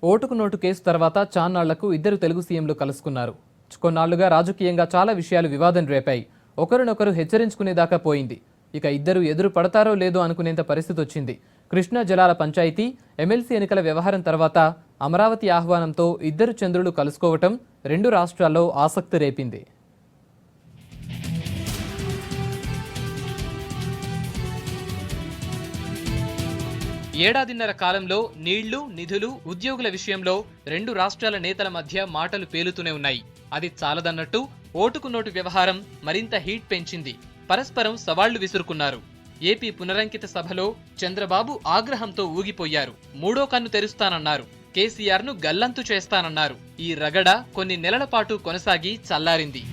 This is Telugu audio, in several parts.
ఓటుకు నోటు కేసు తర్వాత చాన్నాళ్లకు ఇద్దరు తెలుగు సీఎంలు కలుసుకున్నారు. కొన్నాళ్లుగా రాజకీయంగా చాలా విషయాలు వివాదం రేపాయి. ఒకరినొకరు హెచ్చరించుకునేదాకా పోయింది. ఇక ఇద్దరు ఎదురు పడతారో లేదో అనుకునేంత పరిస్థితి వచ్చింది. కృష్ణా జలాల పంచాయతీ, ఎమ్మెల్సీ ఎన్నికల వ్యవహారం తర్వాత అమరావతి ఆహ్వానంతో ఇద్దరు చంద్రులు కలుసుకోవటం రెండు రాష్ట్రాల్లో ఆసక్తి రేపింది. ఏడాదిన్నర కాలంలో నీళ్లు, నిధులు, ఉద్యోగుల విషయంలో రెండు రాష్ట్రాల నేతల మధ్య మాటలు పేలుతూనే ఉన్నాయి. అది చాలదన్నట్టు ఓటుకు నోటు వ్యవహారం మరింత హీట్ పెంచింది. పరస్పరం సవాళ్లు విసురుకున్నారు. ఏపీ పునరంకిత సభలో చంద్రబాబు ఆగ్రహంతో ఊగిపోయారు. మూడో కన్ను తెరుస్తానన్నారు. కేసీఆర్ ను గల్లంతు చేస్తానన్నారు. ఈ రగడ కొన్ని నెలల పాటు కొనసాగి చల్లారింది.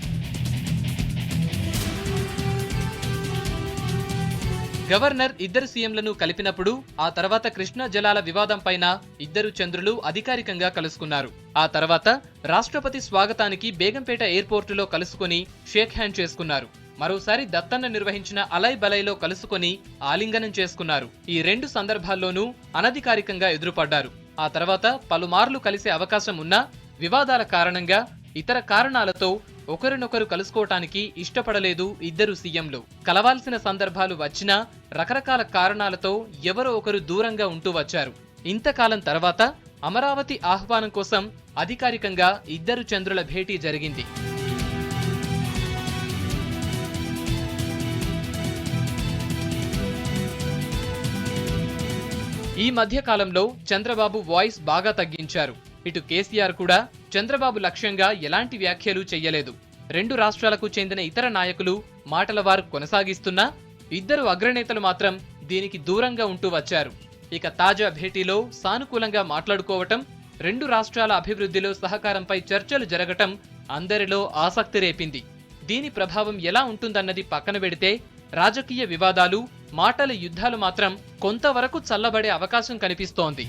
గవర్నర్ ఇద్దరు సీఎంలను కలిపినప్పుడు ఆ తర్వాత కృష్ణా జలాల వివాదం పైన ఇద్దరు చంద్రులు అధికారికంగా కలుసుకున్నారు. ఆ తర్వాత రాష్ట్రపతి స్వాగతానికి బేగంపేట ఎయిర్పోర్టులో కలుసుకుని షేక్ హ్యాండ్ చేసుకున్నారు. మరోసారి దత్తన్న నిర్వహించిన అలై బలైలో కలుసుకుని ఆలింగనం చేసుకున్నారు. ఈ రెండు సందర్భాల్లోనూ అనధికారికంగా ఎదురుపడ్డారు. ఆ తర్వాత పలుమార్లు కలిసే అవకాశం ఉన్నా వివాదాల కారణంగా, ఇతర కారణాలతో ఒకరినొకరు కలుసుకోవటానికి ఇష్టపడలేదు ఇద్దరు సీఎంలు. కలవాల్సిన సందర్భాలు వచ్చినా రకరకాల కారణాలతో ఎవరో ఒకరు దూరంగా ఉంటూ వచ్చారు. ఇంతకాలం తర్వాత అమరావతి ఆహ్వానం కోసం అధికారికంగా ఇద్దరు చంద్రుల భేటీ జరిగింది. ఈ మధ్య కాలంలో చంద్రబాబు వాయిస్ బాగా తగ్గించారు. ఇటు కేసీఆర్ కూడా చంద్రబాబు లక్ష్యంగా ఎలాంటి వ్యాఖ్యలు చెయ్యలేదు. రెండు రాష్ట్రాలకు చెందిన ఇతర నాయకులు మాటల వారు కొనసాగిస్తున్నా ఇద్దరు అగ్రనేతలు మాత్రం దీనికి దూరంగా ఉంటూ వచ్చారు. ఇక తాజా భేటీలో సానుకూలంగా మాట్లాడుకోవటం, రెండు రాష్ట్రాల అభివృద్ధిలో సహకారంపై చర్చలు జరగటం అందరిలో ఆసక్తి రేపింది. దీని ప్రభావం ఎలా ఉంటుందన్నది పక్కన పెడితే రాజకీయ వివాదాలు, మాటల యుద్ధాలు మాత్రం కొంతవరకు చల్లబడే అవకాశం కనిపిస్తోంది.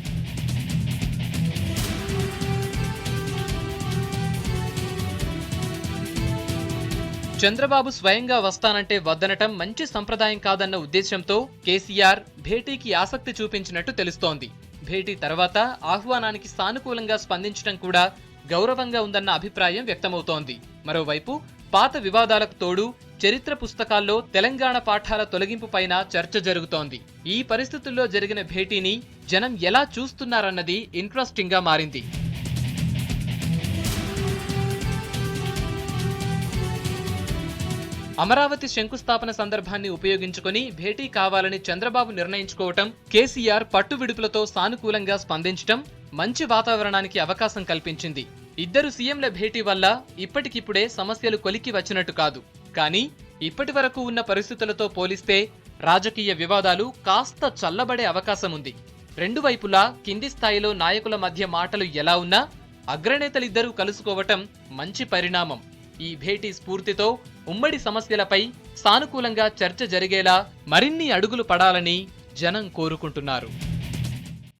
చంద్రబాబు స్వయంగా వస్తానంటే వద్దనటం మంచి సంప్రదాయం కాదన్న ఉద్దేశంతో కేసీఆర్ భేటీకి ఆసక్తి చూపించినట్టు తెలుస్తోంది. భేటీ తర్వాత ఆహ్వానానికి సానుకూలంగా స్పందించడం కూడా గౌరవంగా ఉందన్న అభిప్రాయం వ్యక్తమవుతోంది. మరోవైపు పాత వివాదాలకు తోడు చరిత్ర పుస్తకాల్లో తెలంగాణ పాఠాల తొలగింపు పైన చర్చ జరుగుతోంది. ఈ పరిస్థితుల్లో జరిగిన భేటీని జనం ఎలా చూస్తున్నారన్నది ఇంట్రెస్టింగ్ గా మారింది. అమరావతి శంకుస్థాపన సందర్భాన్ని ఉపయోగించుకుని భేటీ కావాలని చంద్రబాబు నిర్ణయించుకోవటం, కేసీఆర్ పట్టు విడుపులతో సానుకూలంగా స్పందించటం మంచి వాతావరణానికి అవకాశం కల్పించింది. ఇద్దరు సీఎంల భేటీ వల్ల ఇప్పటికిప్పుడే సమస్యలు కొలిక్కి వచ్చినట్టు కాదు. కానీ ఇప్పటి వరకు ఉన్న పరిస్థితులతో పోలిస్తే రాజకీయ వివాదాలు కాస్త చల్లబడే అవకాశం ఉంది. రెండు వైపులా కింది స్థాయిలో నాయకుల మధ్య మాటలు ఎలా ఉన్నా అగ్రనేతలిద్దరూ కలుసుకోవటం మంచి పరిణామం. ఈ భేటీ స్ఫూర్తితో ఉమ్మడి సమస్యలపై సానుకూలంగా చర్చ జరిగేలా మరిన్ని అడుగులు పడాలని జనం కోరుకుంటున్నారు.